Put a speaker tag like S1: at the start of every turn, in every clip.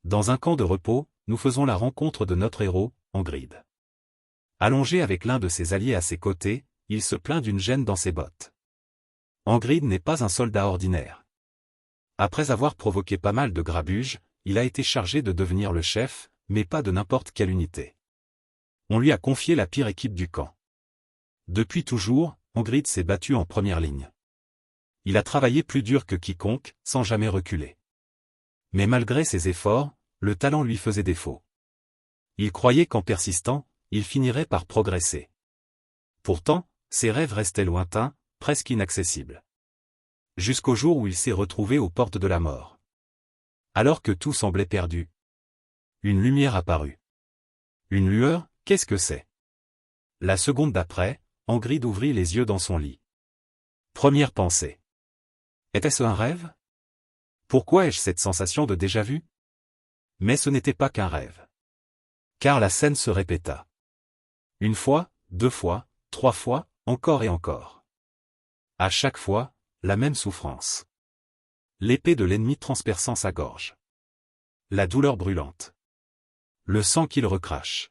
S1: Dans un camp de repos, nous faisons la rencontre de notre héros, Angride. Allongé avec l'un de ses alliés à ses côtés, il se plaint d'une gêne dans ses bottes. Angride n'est pas un soldat ordinaire. Après avoir provoqué pas mal de grabuge, il a été chargé de devenir le chef, mais pas de n'importe quelle unité. On lui a confié la pire équipe du camp. Depuis toujours, Angride s'est battu en première ligne. Il a travaillé plus dur que quiconque, sans jamais reculer. Mais malgré ses efforts, le talent lui faisait défaut. Il croyait qu'en persistant, il finirait par progresser. Pourtant, ses rêves restaient lointains, presque inaccessibles. Jusqu'au jour où il s'est retrouvé aux portes de la mort. Alors que tout semblait perdu. Une lumière apparut. Une lueur, qu'est-ce que c'est? La seconde d'après, Angride ouvrit les yeux dans son lit. Première pensée. Était-ce un rêve? Pourquoi ai-je cette sensation de déjà-vu? Mais ce n'était pas qu'un rêve. Car la scène se répéta. Une fois, 2 fois, 3 fois, encore et encore. À chaque fois, la même souffrance. L'épée de l'ennemi transperçant sa gorge. La douleur brûlante. Le sang qu'il recrache.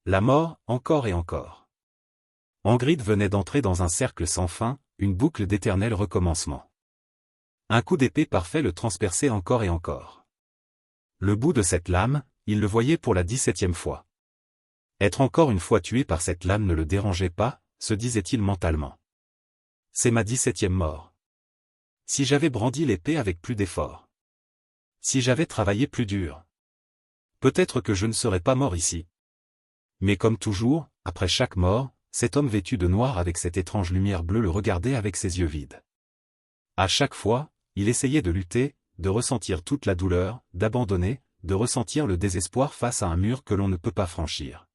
S1: La mort, encore et encore. Angride venait d'entrer dans un cercle sans fin, une boucle d'éternel recommencement. Un coup d'épée parfait le transperçait encore et encore. Le bout de cette lame, il le voyait pour la 17e fois. Être encore une fois tué par cette lame ne le dérangeait pas, se disait-il mentalement. C'est ma 17e mort. Si j'avais brandi l'épée avec plus d'effort. Si j'avais travaillé plus dur. Peut-être que je ne serais pas mort ici. Mais comme toujours, après chaque mort, cet homme vêtu de noir avec cette étrange lumière bleue le regardait avec ses yeux vides. À chaque fois, il essayait de lutter, de ressentir toute la douleur, d'abandonner, de ressentir le désespoir face à un mur que l'on ne peut pas franchir.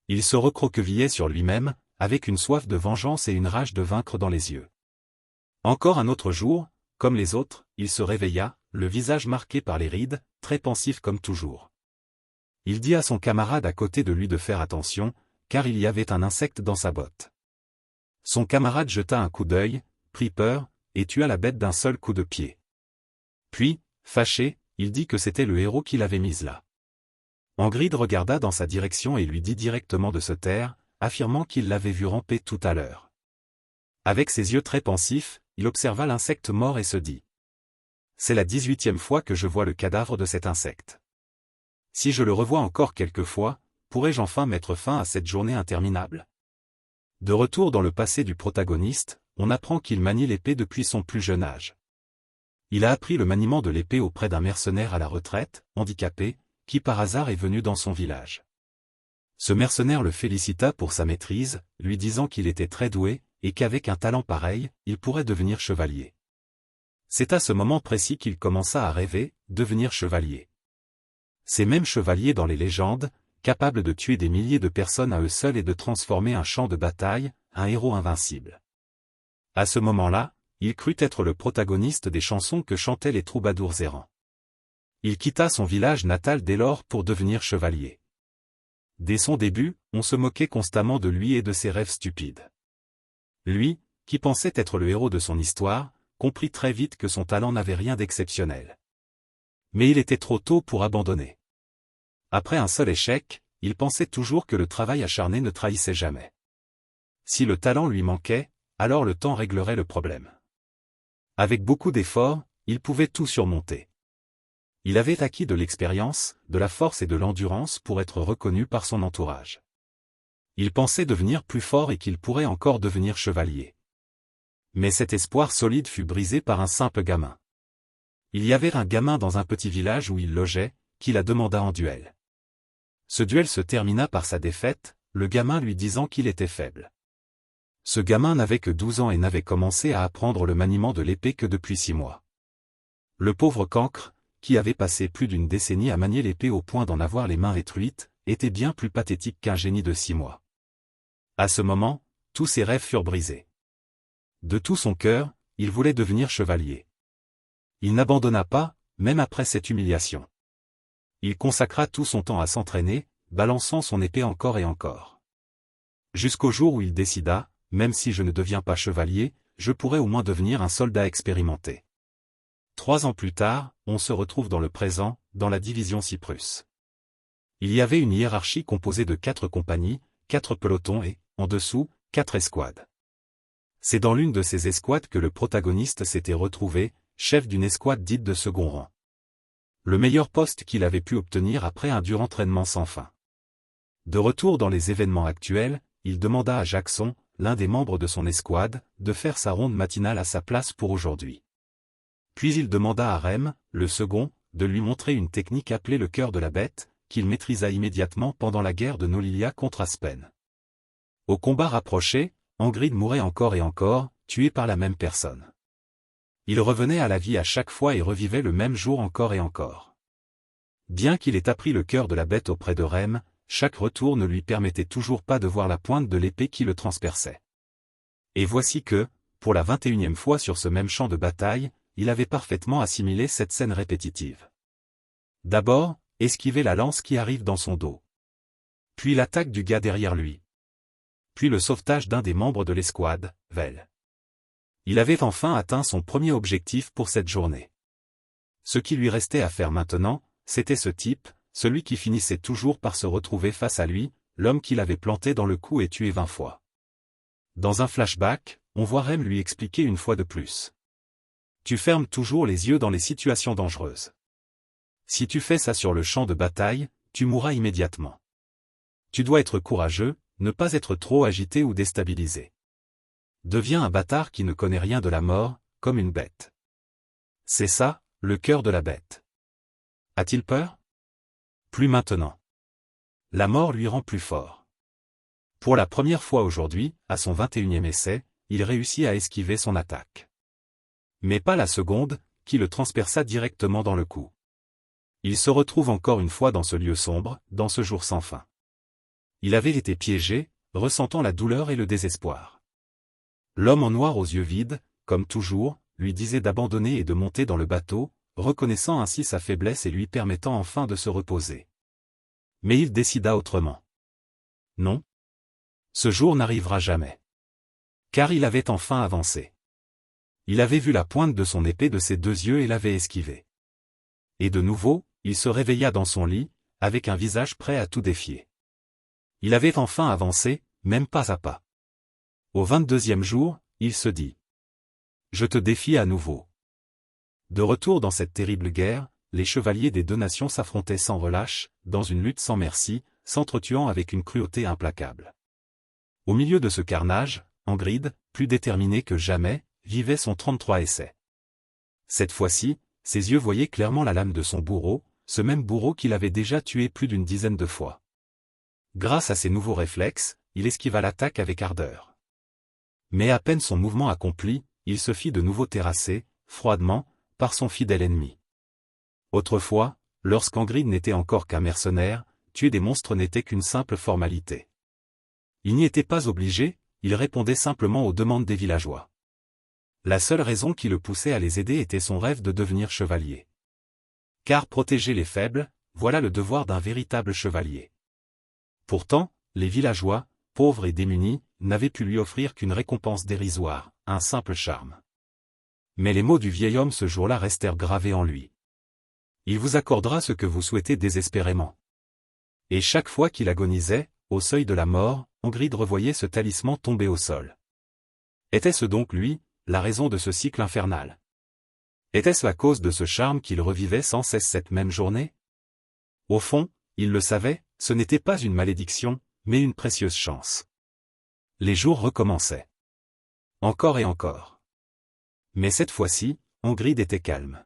S1: Il se recroquevillait sur lui-même, avec une soif de vengeance et une rage de vaincre dans les yeux. Encore un autre jour, comme les autres, il se réveilla, le visage marqué par les rides, très pensif comme toujours. Il dit à son camarade à côté de lui de faire attention, car il y avait un insecte dans sa botte. Son camarade jeta un coup d'œil, prit peur, et tua la bête d'un seul coup de pied. Puis, fâché, il dit que c'était le héros qui l'avait mise là. Angride regarda dans sa direction et lui dit directement de se taire, affirmant qu'il l'avait vu ramper tout à l'heure. Avec ses yeux très pensifs, il observa l'insecte mort et se dit. C'est la 18e fois que je vois le cadavre de cet insecte. Si je le revois encore quelques fois, pourrais-je enfin mettre fin à cette journée interminable? De retour dans le passé du protagoniste, on apprend qu'il manie l'épée depuis son plus jeune âge. Il a appris le maniement de l'épée auprès d'un mercenaire à la retraite, handicapé, qui par hasard est venu dans son village. Ce mercenaire le félicita pour sa maîtrise, lui disant qu'il était très doué, et qu'avec un talent pareil, il pourrait devenir chevalier. C'est à ce moment précis qu'il commença à rêver, devenir chevalier. Ces mêmes chevaliers dans les légendes, capables de tuer des milliers de personnes à eux seuls et de transformer un champ de bataille, un héros invincible. À ce moment-là, il crut être le protagoniste des chansons que chantaient les troubadours errants. Il quitta son village natal dès lors pour devenir chevalier. Dès son début, on se moquait constamment de lui et de ses rêves stupides. Lui, qui pensait être le héros de son histoire, comprit très vite que son talent n'avait rien d'exceptionnel. Mais il était trop tôt pour abandonner. Après un seul échec, il pensait toujours que le travail acharné ne trahissait jamais. Si le talent lui manquait, alors le temps réglerait le problème. Avec beaucoup d'efforts, il pouvait tout surmonter. Il avait acquis de l'expérience, de la force et de l'endurance pour être reconnu par son entourage. Il pensait devenir plus fort et qu'il pourrait encore devenir chevalier. Mais cet espoir solide fut brisé par un simple gamin. Il y avait un gamin dans un petit village où il logeait, qui la demanda en duel. Ce duel se termina par sa défaite, le gamin lui disant qu'il était faible. Ce gamin n'avait que 12 ans et n'avait commencé à apprendre le maniement de l'épée que depuis 6 mois. Le pauvre cancre, qui avait passé plus d'une décennie à manier l'épée au point d'en avoir les mains rétruites, était bien plus pathétique qu'un génie de 6 mois. À ce moment, tous ses rêves furent brisés. De tout son cœur, il voulait devenir chevalier. Il n'abandonna pas, même après cette humiliation. Il consacra tout son temps à s'entraîner, balançant son épée encore et encore. Jusqu'au jour où il décida, même si je ne deviens pas chevalier, je pourrais au moins devenir un soldat expérimenté. 3 ans plus tard, on se retrouve dans le présent, dans la division Cyprus. Il y avait une hiérarchie composée de 4 compagnies, 4 pelotons et, en dessous, 4 escouades. C'est dans l'une de ces escouades que le protagoniste s'était retrouvé, chef d'une escouade dite de second rang. Le meilleur poste qu'il avait pu obtenir après un dur entraînement sans fin. De retour dans les événements actuels, il demanda à Jackson, l'un des membres de son escouade, de faire sa ronde matinale à sa place pour aujourd'hui. Puis il demanda à Rem, le second, de lui montrer une technique appelée le cœur de la bête, qu'il maîtrisa immédiatement pendant la guerre de Nolilia contre Aspen. Au combat rapproché, Angrid mourait encore et encore, tué par la même personne. Il revenait à la vie à chaque fois et revivait le même jour encore et encore. Bien qu'il ait appris le cœur de la bête auprès de Rem, chaque retour ne lui permettait toujours pas de voir la pointe de l'épée qui le transperçait. Et voici que, pour la 21e fois sur ce même champ de bataille, il avait parfaitement assimilé cette scène répétitive. D'abord, esquiver la lance qui arrive dans son dos. Puis l'attaque du gars derrière lui. Puis le sauvetage d'un des membres de l'escouade, Vel. Il avait enfin atteint son premier objectif pour cette journée. Ce qui lui restait à faire maintenant, c'était ce type, celui qui finissait toujours par se retrouver face à lui, l'homme qu'il avait planté dans le cou et tué 20 fois. Dans un flashback, on voit Rem lui expliquer une fois de plus. Tu fermes toujours les yeux dans les situations dangereuses. Si tu fais ça sur le champ de bataille, tu mourras immédiatement. Tu dois être courageux, ne pas être trop agité ou déstabilisé. Deviens un bâtard qui ne connaît rien de la mort, comme une bête. C'est ça, le cœur de la bête. A-t-il peur? Plus maintenant. La mort lui rend plus fort. Pour la première fois aujourd'hui, à son 21e essai, il réussit à esquiver son attaque. Mais pas la seconde, qui le transperça directement dans le cou. Il se retrouve encore une fois dans ce lieu sombre, dans ce jour sans fin. Il avait été piégé, ressentant la douleur et le désespoir. L'homme en noir aux yeux vides, comme toujours, lui disait d'abandonner et de monter dans le bateau, reconnaissant ainsi sa faiblesse et lui permettant enfin de se reposer. Mais il décida autrement. Non. Ce jour n'arrivera jamais. Car il avait enfin avancé. Il avait vu la pointe de son épée de ses 2 yeux et l'avait esquivée. Et de nouveau, il se réveilla dans son lit, avec un visage prêt à tout défier. Il avait enfin avancé, même pas à pas. Au 22e jour, il se dit. Je te défie à nouveau. De retour dans cette terrible guerre, les chevaliers des 2 nations s'affrontaient sans relâche, dans une lutte sans merci, s'entretuant avec une cruauté implacable. Au milieu de ce carnage, Angrid, plus déterminé que jamais, vivait son 33 essai. Cette fois-ci, ses yeux voyaient clairement la lame de son bourreau, ce même bourreau qu'il avait déjà tué plus d'une dizaine de fois. Grâce à ses nouveaux réflexes, il esquiva l'attaque avec ardeur. Mais à peine son mouvement accompli, il se fit de nouveau terrasser, froidement, par son fidèle ennemi. Autrefois, lorsqu'Angrid n'était encore qu'un mercenaire, tuer des monstres n'était qu'une simple formalité. Il n'y était pas obligé, il répondait simplement aux demandes des villageois. La seule raison qui le poussait à les aider était son rêve de devenir chevalier. Car protéger les faibles, voilà le devoir d'un véritable chevalier. Pourtant, les villageois, pauvres et démunis, n'avaient pu lui offrir qu'une récompense dérisoire, un simple charme. Mais les mots du vieil homme ce jour-là restèrent gravés en lui. Il vous accordera ce que vous souhaitez désespérément. Et chaque fois qu'il agonisait, au seuil de la mort, Angrid revoyait ce talisman tomber au sol. Était-ce donc lui, la raison de ce cycle infernal? Était-ce la cause de ce charme qu'il revivait sans cesse cette même journée? Au fond, il le savait, ce n'était pas une malédiction, mais une précieuse chance. Les jours recommençaient. Encore et encore. Mais cette fois-ci, Angrid était calme.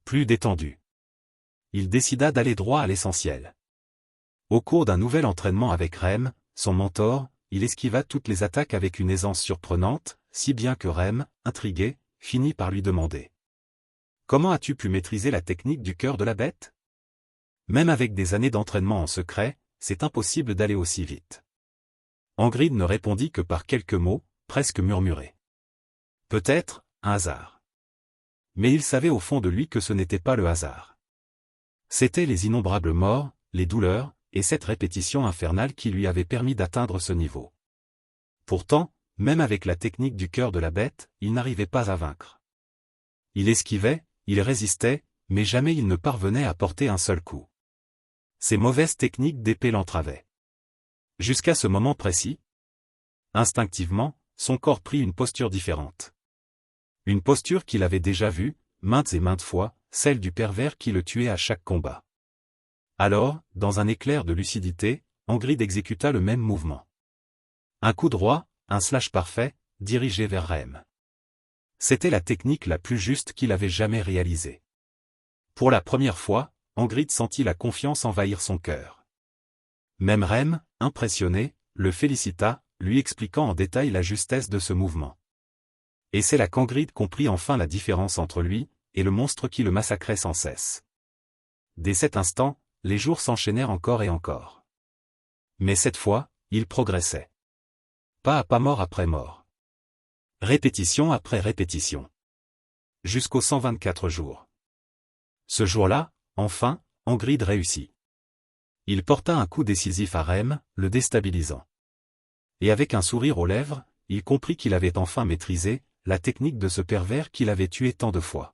S1: Plus détendu. Il décida d'aller droit à l'essentiel. Au cours d'un nouvel entraînement avec Rem, son mentor, il esquiva toutes les attaques avec une aisance surprenante, si bien que Rem, intrigué, finit par lui demander. Comment as-tu pu maîtriser la technique du cœur de la bête? Même avec des années d'entraînement en secret, c'est impossible d'aller aussi vite. Angrid ne répondit que par quelques mots, presque murmurés. Peut-être, un hasard. Mais il savait au fond de lui que ce n'était pas le hasard. C'étaient les innombrables morts, les douleurs, et cette répétition infernale qui lui avait permis d'atteindre ce niveau. Pourtant, même avec la technique du cœur de la bête, il n'arrivait pas à vaincre. Il esquivait, il résistait, mais jamais il ne parvenait à porter un seul coup. Ses mauvaises techniques d'épée l'entravaient. Jusqu'à ce moment précis. Instinctivement, son corps prit une posture différente. Une posture qu'il avait déjà vue, maintes et maintes fois, celle du pervers qui le tuait à chaque combat. Alors, dans un éclair de lucidité, Angrid exécuta le même mouvement. Un coup droit, un slash parfait, dirigé vers Rem. C'était la technique la plus juste qu'il avait jamais réalisée. Pour la première fois, Angrid sentit la confiance envahir son cœur. Même Rem, impressionné, le félicita, lui expliquant en détail la justesse de ce mouvement. Et c'est là qu'Angrid comprit enfin la différence entre lui et le monstre qui le massacrait sans cesse. Dès cet instant, les jours s'enchaînèrent encore et encore. Mais cette fois, il progressait. Pas à pas, mort après mort. Répétition après répétition. Jusqu'aux 124 jours. Ce jour-là, enfin, Angrid réussit. Il porta un coup décisif à Rem, le déstabilisant. Et avec un sourire aux lèvres, il comprit qu'il avait enfin maîtrisé la technique de ce pervers qu'il avait tué tant de fois.